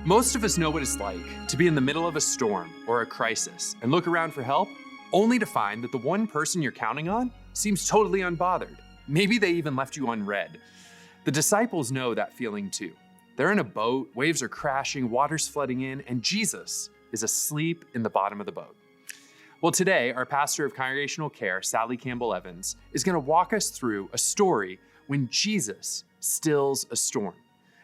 Most of us know what it's like to be in the middle of a storm or a crisis and look around for help, only to find that the one person you're counting on seems totally unbothered. Maybe they even left you unread. The disciples know that feeling too. They're in a boat, waves are crashing, water's flooding in, and Jesus is asleep in the bottom of the boat. Well, today, our pastor of congregational care, Sally Campbell-Evans, is going to walk us through a story when Jesus stills a storm.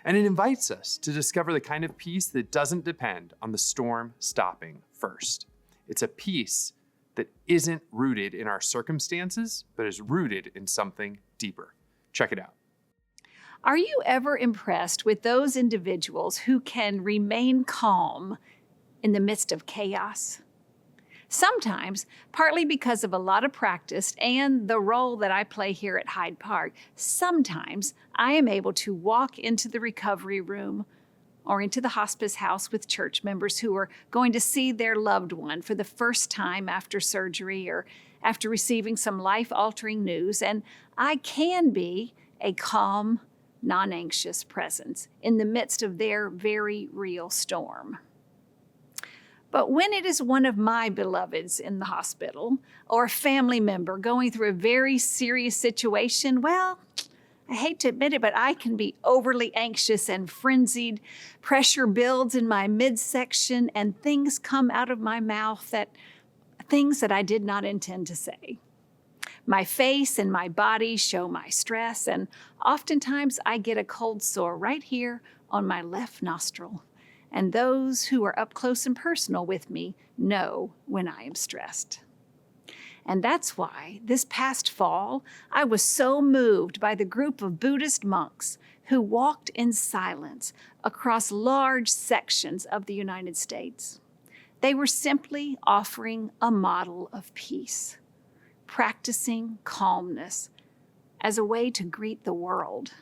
And it invites us to discover the kind of peace that doesn't depend on the storm stopping first. It's a peace that isn't rooted in our circumstances, but is rooted in something deeper. Check it out. Are you ever impressed with those individuals who can remain calm in the midst of chaos? Sometimes, partly because of a lot of practice and the role that I play here at Hyde Park, sometimes I am able to walk into the recovery room or into the hospice house with church members who are going to see their loved one for the first time after surgery or after receiving some life-altering news, and I can be a calm, non-anxious presence in the midst of their very real storm. But when it is one of my beloveds in the hospital or a family member going through a very serious situation, well, I hate to admit it, but I can be overly anxious and frenzied. Pressure builds in my midsection and things come out of my mouth things that I did not intend to say. My face and my body show my stress, and oftentimes I get a cold sore right here on my left nostril. And those who are up close and personal with me know when I am stressed. And that's why this past fall, I was so moved by the group of Buddhist monks who walked in silence across large sections of the United States. They were simply offering a model of peace, practicing calmness as a way to greet the world.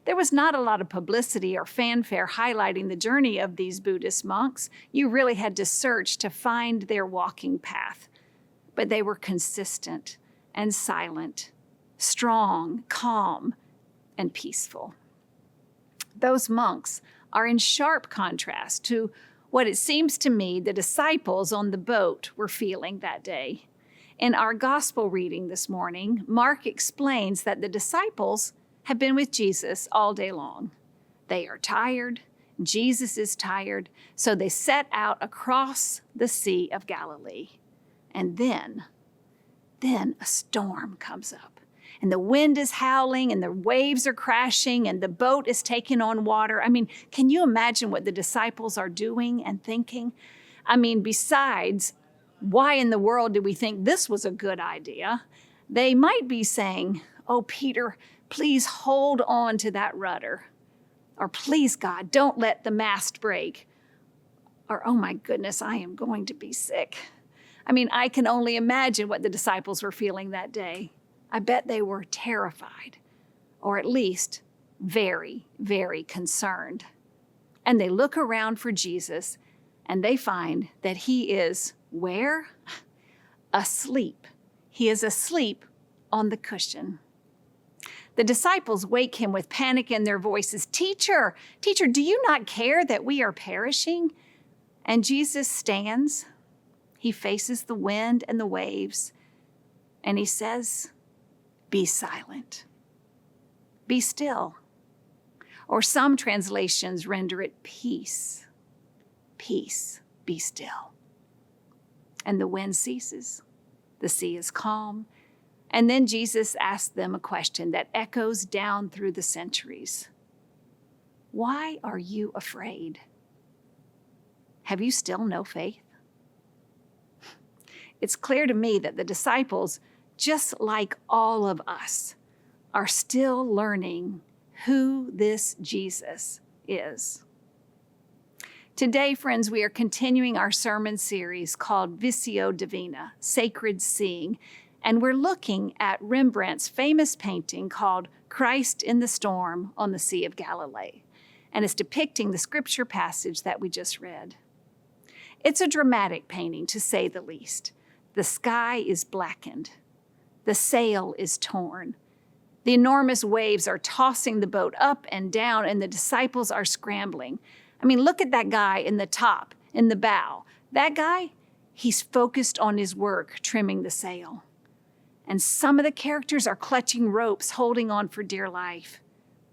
There was not a lot of publicity or fanfare highlighting the journey of these Buddhist monks. You really had to search to find their walking path. But they were consistent and silent, strong, calm, and peaceful. Those monks are in sharp contrast to what it seems to me the disciples on the boat were feeling that day. In our gospel reading this morning, Mark explains that the disciples have been with Jesus all day long. They are tired. Jesus is tired. So they set out across the Sea of Galilee. And then a storm comes up. And the wind is howling and the waves are crashing and the boat is taking on water. I mean, can you imagine what the disciples are doing and thinking? I mean, besides, why in the world did we think this was a good idea? They might be saying, "Oh, Peter, please hold on to that rudder." Or, "Please, God, don't let the mast break." Or, "Oh my goodness, I am going to be sick." I mean, I can only imagine what the disciples were feeling that day. I bet they were terrified, or at least very, very concerned. And they look around for Jesus, and they find that he is where? Asleep. He is asleep on the cushion. The disciples wake him with panic in their voices. Teacher, do you not care that we are perishing?" And Jesus stands. He faces the wind and the waves, and he says, "Be silent. Be still." Or some translations render it peace. Peace, be still. And the wind ceases. The sea is calm. And then Jesus asked them a question that echoes down through the centuries. Why are you afraid? Have you still no faith? It's clear to me that the disciples, just like all of us, are still learning who this Jesus is. Today, friends, we are continuing our sermon series called Visio Divina, Sacred Seeing, and we're looking at Rembrandt's famous painting called Christ in the Storm on the Sea of Galilee, and it's depicting the scripture passage that we just read. It's a dramatic painting, to say the least. The sky is blackened. The sail is torn. The enormous waves are tossing the boat up and down, and the disciples are scrambling. I mean, look at that guy in the top, in the bow. That guy, he's focused on his work, trimming the sail. And some of the characters are clutching ropes, holding on for dear life.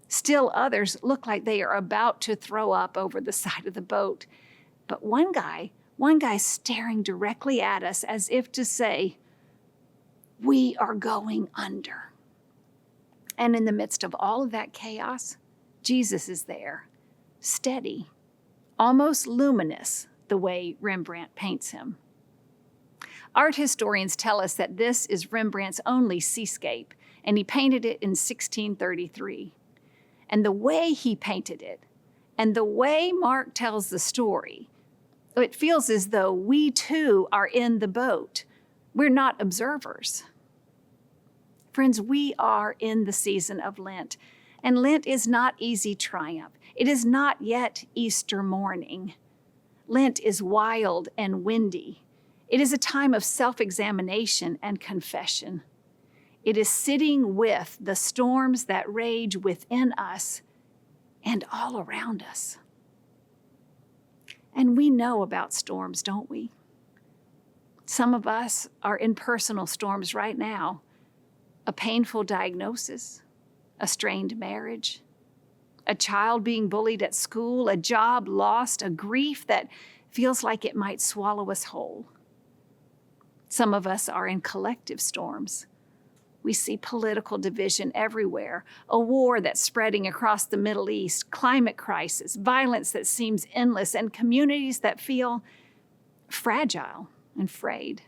Still others look like they are about to throw up over the side of the boat. But one guy's staring directly at us as if to say, "We are going under." And in the midst of all of that chaos, Jesus is there, steady, almost luminous, the way Rembrandt paints him. Art historians tell us that this is Rembrandt's only seascape, and he painted it in 1633. And the way he painted it, and the way Mark tells the story, it feels as though we too are in the boat. We're not observers. Friends, we are in the season of Lent, and Lent is not easy triumph. It is not yet Easter morning. Lent is wild and windy. It is a time of self-examination and confession. It is sitting with the storms that rage within us and all around us. And we know about storms, don't we? Some of us are in personal storms right now. A painful diagnosis, a strained marriage, a child being bullied at school, a job lost, a grief that feels like it might swallow us whole. Some of us are in collective storms. We see political division everywhere, a war that's spreading across the Middle East, climate crisis, violence that seems endless, and communities that feel fragile and frayed.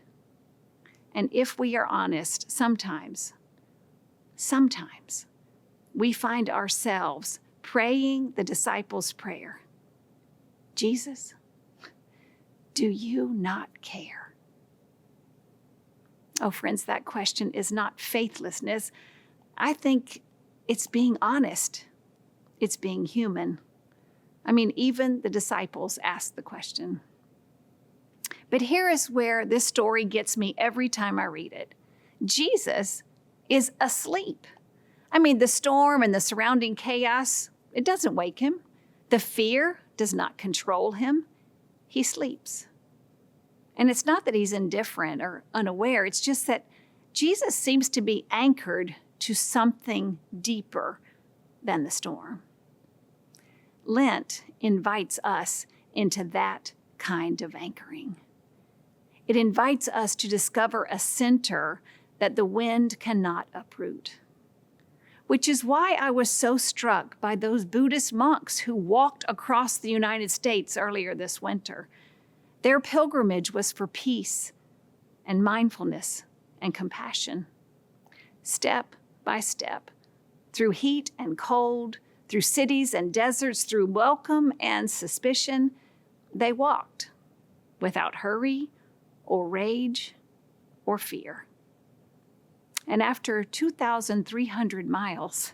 And if we are honest, sometimes we find ourselves praying the disciples' prayer. Jesus, do you not care? Oh, friends, that question is not faithlessness. I think it's being honest. It's being human. I mean, even the disciples asked the question. But here is where this story gets me every time I read it. Jesus is asleep. I mean, the storm and the surrounding chaos, it doesn't wake him. The fear does not control him. He sleeps. And it's not that he's indifferent or unaware. It's just that Jesus seems to be anchored to something deeper than the storm. Lent invites us into that kind of anchoring. It invites us to discover a center that the wind cannot uproot. Which is why I was so struck by those Buddhist monks who walked across the United States earlier this winter. Their pilgrimage was for peace and mindfulness and compassion. Step by step, through heat and cold, through cities and deserts, through welcome and suspicion, they walked without hurry or rage or fear. And after 2,300 miles,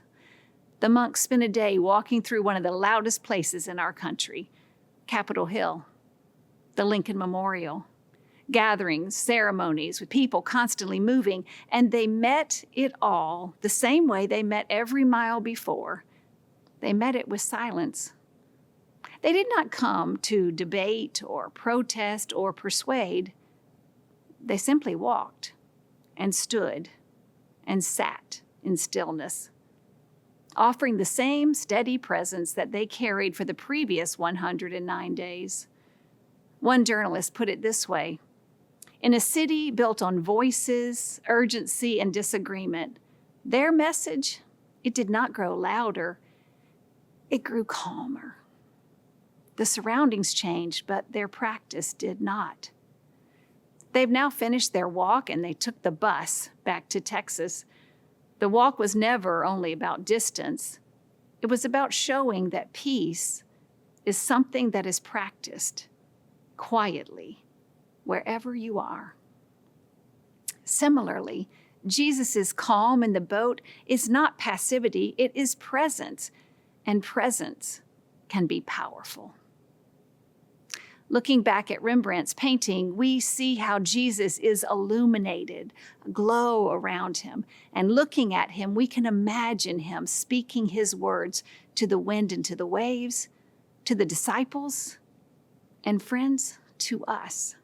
the monks spent a day walking through one of the loudest places in our country, Capitol Hill, the Lincoln Memorial, gatherings, ceremonies with people constantly moving, and they met it all the same way they met every mile before. They met it with silence. They did not come to debate or protest or persuade. They simply walked and stood and sat in stillness, offering the same steady presence that they carried for the previous 109 days. One journalist put it this way: in a city built on voices, urgency, and disagreement, their message, it did not grow louder, it grew calmer. The surroundings changed, but their practice did not. They've now finished their walk and they took the bus back to Texas. The walk was never only about distance. It was about showing that peace is something that is practiced quietly wherever you are. Similarly, Jesus' calm in the boat is not passivity, it is presence, and presence can be powerful. Looking back at Rembrandt's painting, we see how Jesus is illuminated, a glow around him. And looking at him, we can imagine him speaking his words to the wind and to the waves, to the disciples, and friends, to us.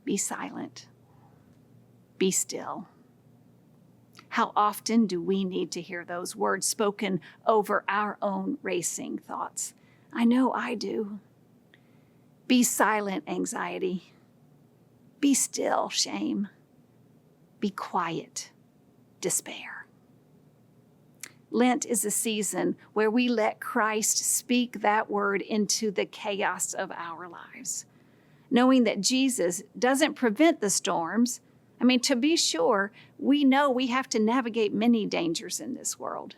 Be silent. Be still. How often do we need to hear those words spoken over our own racing thoughts? I know I do. Be silent, anxiety. Be still, shame. Be quiet, despair. Lent is a season where we let Christ speak that word into the chaos of our lives, knowing that Jesus doesn't prevent the storms. I mean, to be sure, we know we have to navigate many dangers in this world,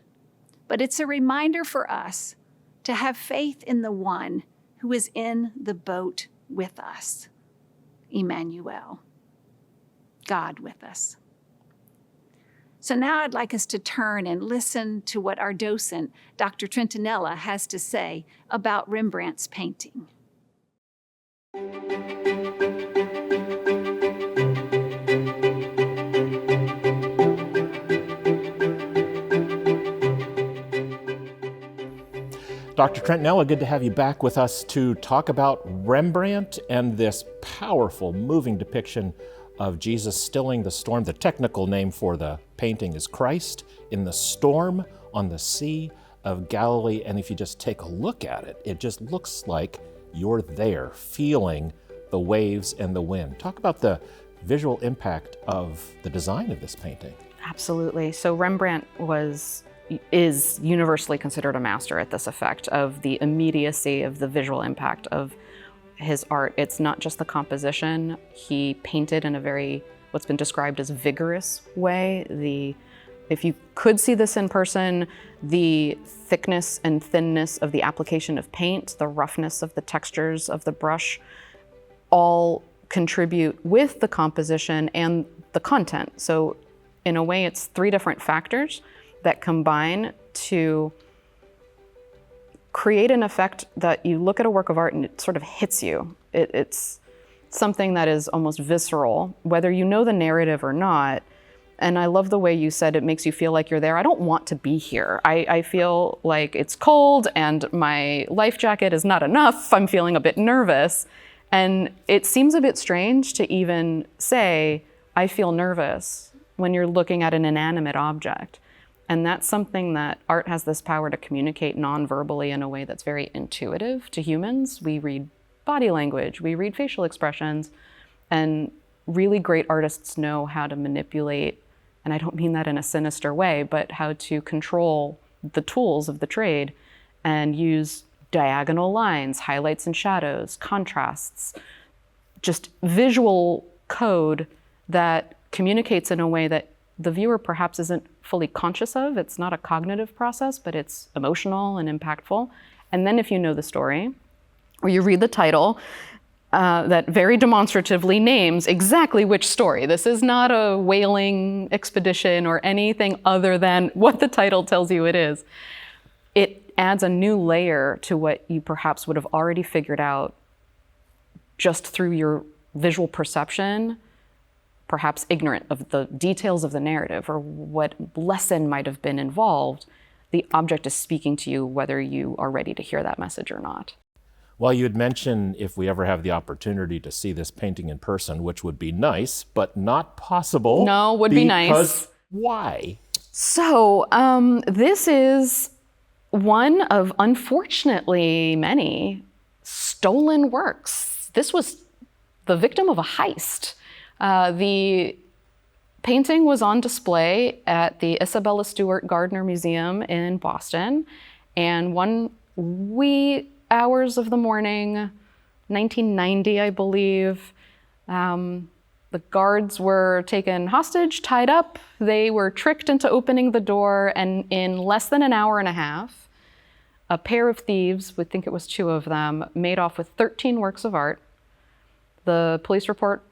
but it's a reminder for us to have faith in the one who is in the boat with us, Emmanuel, God with us. So now I'd like us to turn and listen to what our docent, Dr. Trentinella, has to say about Rembrandt's painting. Dr. Trentinella, good to have you back with us to talk about Rembrandt and this powerful, moving depiction of Jesus stilling the storm. The technical name for the painting is Christ in the Storm on the Sea of Galilee. And if you just take a look at it, it just looks like you're there feeling the waves and the wind. Talk about the visual impact of the design of this painting. Absolutely. So Rembrandt is universally considered a master at this effect of the immediacy of the visual impact of his art. It's not just the composition. He painted in a very, what's been described as vigorous way. If you could see this in person, the thickness and thinness of the application of paint, the roughness of the textures of the brush, all contribute with the composition and the content. So in a way, it's three different factors that combine to create an effect that you look at a work of art and it sort of hits you. It's something that is almost visceral, whether you know the narrative or not. And I love the way you said it makes you feel like you're there. I don't want to be here. I feel like it's cold and my life jacket is not enough. I'm feeling a bit nervous. And it seems a bit strange to even say, I feel nervous when you're looking at an inanimate object. And that's something that art has this power to communicate non-verbally in a way that's very intuitive to humans. We read body language, we read facial expressions, and really great artists know how to manipulate, and I don't mean that in a sinister way, but how to control the tools of the trade and use diagonal lines, highlights and shadows, contrasts, just visual code that communicates in a way that the viewer perhaps isn't fully conscious of. It's not a cognitive process, but it's emotional and impactful. And then if you know the story, or you read the title, that very demonstratively names exactly which story. This is not a whaling expedition or anything other than what the title tells you it is. It adds a new layer to what you perhaps would have already figured out just through your visual perception, perhaps ignorant of the details of the narrative or what lesson might have been involved. The object is speaking to you whether you are ready to hear that message or not. Well, you had mentioned if we ever have the opportunity to see this painting in person, which would be nice, but not possible. No, would be nice. Why? So this is one of, unfortunately, many stolen works. This was the victim of a heist. The painting was on display at the Isabella Stewart Gardner Museum in Boston, and one wee hours of the morning, 1990, I believe, the guards were taken hostage, tied up. They were tricked into opening the door, and in less than an hour and a half, a pair of thieves, we think it was two of them, made off with 13 works of art. The police report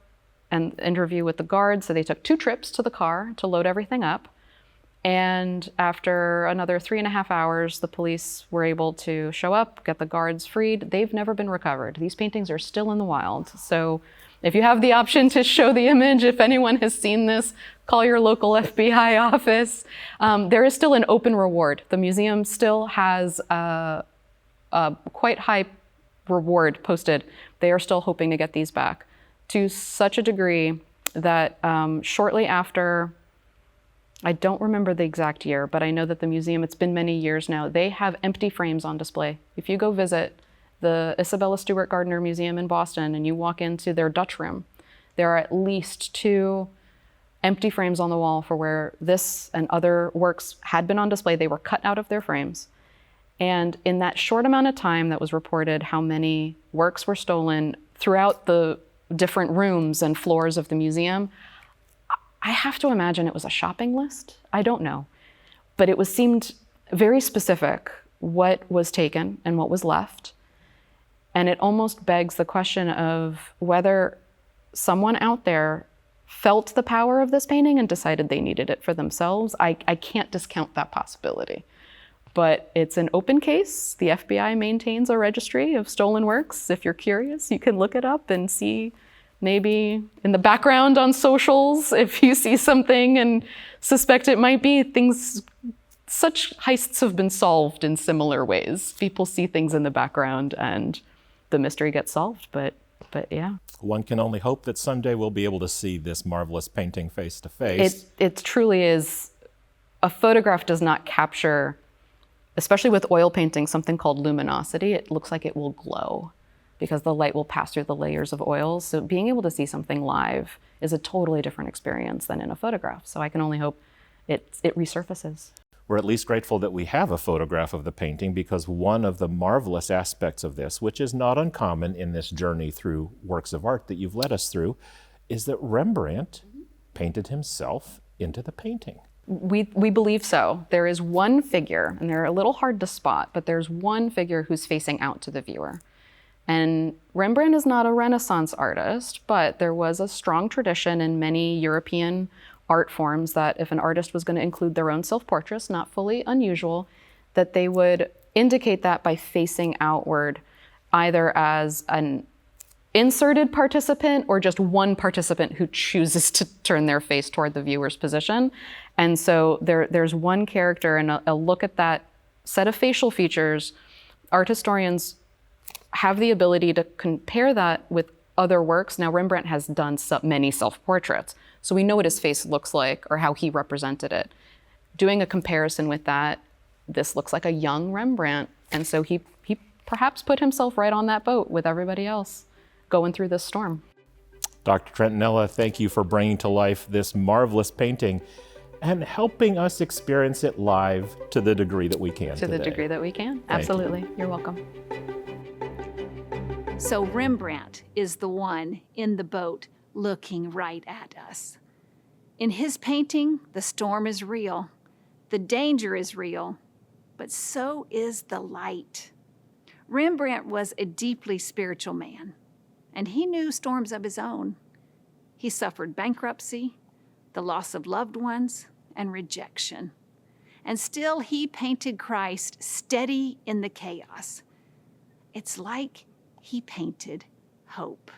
and interview with the guards, so they took 2 trips to the car to load everything up. And after another 3.5 hours, the police were able to show up, get the guards freed. They've never been recovered. These paintings are still in the wild. So if you have the option to show the image, if anyone has seen this, call your local FBI office. There is still an open reward. The museum still has a quite high reward posted. They are still hoping to get these back, to such a degree that shortly after, I don't remember the exact year, but I know that the museum, it's been many years now, they have empty frames on display. If you go visit the Isabella Stewart Gardner Museum in Boston and you walk into their Dutch room, there are at least 2 empty frames on the wall for where this and other works had been on display. They were cut out of their frames. And in that short amount of time that was reported how many works were stolen throughout the different rooms and floors of the museum, I have to imagine it was a shopping list. I don't know. But it seemed very specific what was taken and what was left. And it almost begs the question of whether someone out there felt the power of this painting and decided they needed it for themselves. I can't discount that possibility. But it's an open case. The FBI maintains a registry of stolen works. If you're curious, you can look it up and see, maybe in the background on socials, if you see something and suspect it might be things. Such heists have been solved in similar ways. People see things in the background and the mystery gets solved, but yeah. One can only hope that someday we'll be able to see this marvelous painting face to face. It truly is. A photograph does not capture, especially with oil painting, something called luminosity. It looks like it will glow because the light will pass through the layers of oils. So being able to see something live is a totally different experience than in a photograph. So I can only hope it resurfaces. We're at least grateful that we have a photograph of the painting, because one of the marvelous aspects of this, which is not uncommon in this journey through works of art that you've led us through, is that Rembrandt painted himself into the painting. We believe so. There is one figure, and they're a little hard to spot, but there's one figure who's facing out to the viewer. And Rembrandt is not a Renaissance artist, but there was a strong tradition in many European art forms that if an artist was going to include their own self-portraits, not fully unusual, that they would indicate that by facing outward, either as an inserted participant or just one participant who chooses to turn their face toward the viewer's position. And so there's one character, and a look at that set of facial features. Art historians have the ability to compare that with other works. Now, Rembrandt has done many self-portraits, so we know what his face looks like or how he represented it. Doing a comparison with that, this looks like a young Rembrandt, and so he perhaps put himself right on that boat with everybody else going through this storm. Dr. Trentinella, thank you for bringing to life this marvelous painting and helping us experience it live to the degree that we can To the degree that we can, absolutely. You're welcome. So Rembrandt is the one in the boat looking right at us. In his painting, the storm is real, the danger is real, but so is the light. Rembrandt was a deeply spiritual man, and he knew storms of his own. He suffered bankruptcy, the loss of loved ones, and rejection. And still he painted Christ steady in the chaos. It's like he painted hope.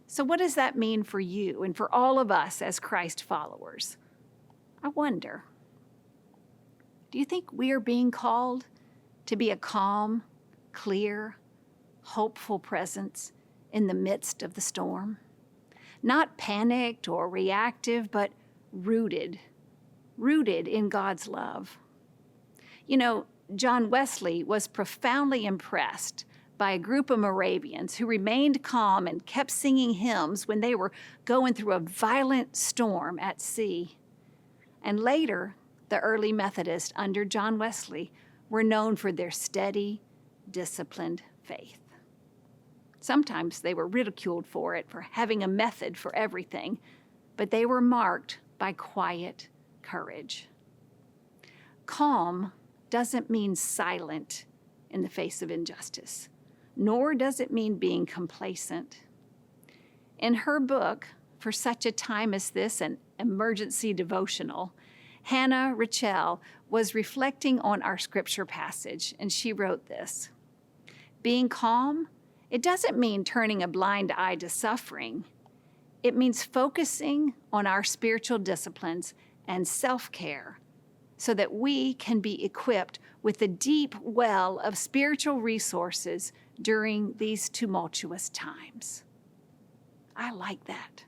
So what does that mean for you and for all of us as Christ followers? I wonder, do you think we are being called to be a calm, clear, hopeful presence in the midst of the storm? Not panicked or reactive, but rooted in God's love. You know, John Wesley was profoundly impressed by a group of Moravians who remained calm and kept singing hymns when they were going through a violent storm at sea. And later, the early Methodists under John Wesley were known for their steady, disciplined faith. Sometimes they were ridiculed for it, for having a method for everything, but they were marked by quiet courage. Calm doesn't mean silent in the face of injustice, nor does it mean being complacent. In her book, For Such a Time as This, an emergency devotional, Hannah Richel was reflecting on our scripture passage, and she wrote this: being calm, it doesn't mean turning a blind eye to suffering. It means focusing on our spiritual disciplines and self-care so that we can be equipped with a deep well of spiritual resources during these tumultuous times. I like that.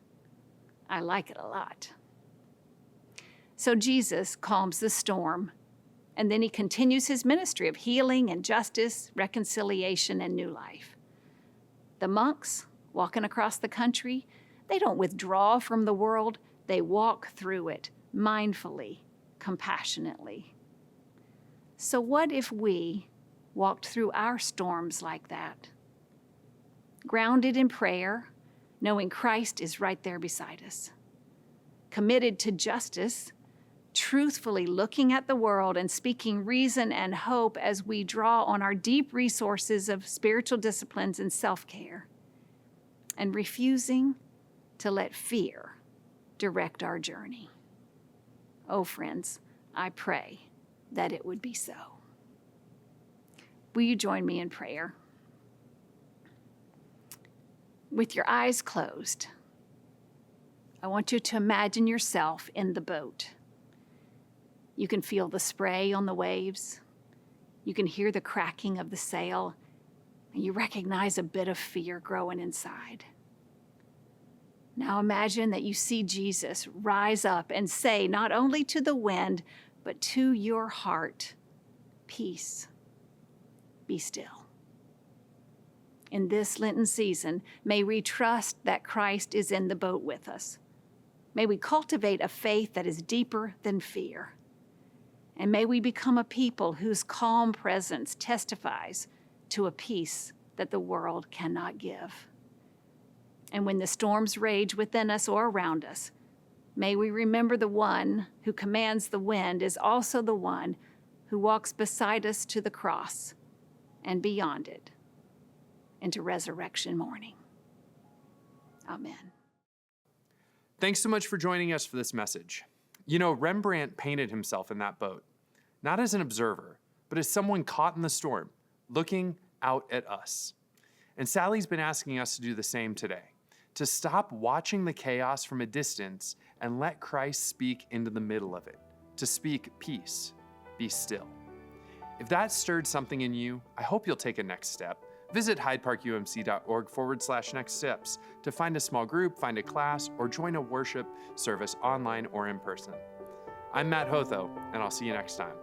I like it a lot. So Jesus calms the storm, and then he continues his ministry of healing and justice, reconciliation, and new life. The monks walking across the country, they don't withdraw from the world, they walk through it mindfully, compassionately. So what if we walked through our storms like that? Grounded in prayer, knowing Christ is right there beside us. Committed to justice, truthfully looking at the world and speaking reason and hope as we draw on our deep resources of spiritual disciplines and self-care. And refusing to let fear direct our journey. Oh, friends, I pray that it would be so. Will you join me in prayer? With your eyes closed, I want you to imagine yourself in the boat. You can feel the spray on the waves. You can hear the cracking of the sail, and you recognize a bit of fear growing inside. Now imagine that you see Jesus rise up and say, not only to the wind, but to your heart, peace, be still. In this Lenten season, may we trust that Christ is in the boat with us. May we cultivate a faith that is deeper than fear. And may we become a people whose calm presence testifies to a peace that the world cannot give. And when the storms rage within us or around us, may we remember the one who commands the wind is also the one who walks beside us to the cross and beyond it into resurrection morning. Amen. Thanks so much for joining us for this message. You know, Rembrandt painted himself in that boat, not as an observer, but as someone caught in the storm, looking out at us. And Sally's been asking us to do the same today, to stop watching the chaos from a distance and let Christ speak into the middle of it, to speak peace, be still. If that stirred something in you, I hope you'll take a next step. Visit hydeparkumc.org/next steps to find a small group, find a class, or join a worship service online or in person. I'm Matt Hotho, and I'll see you next time.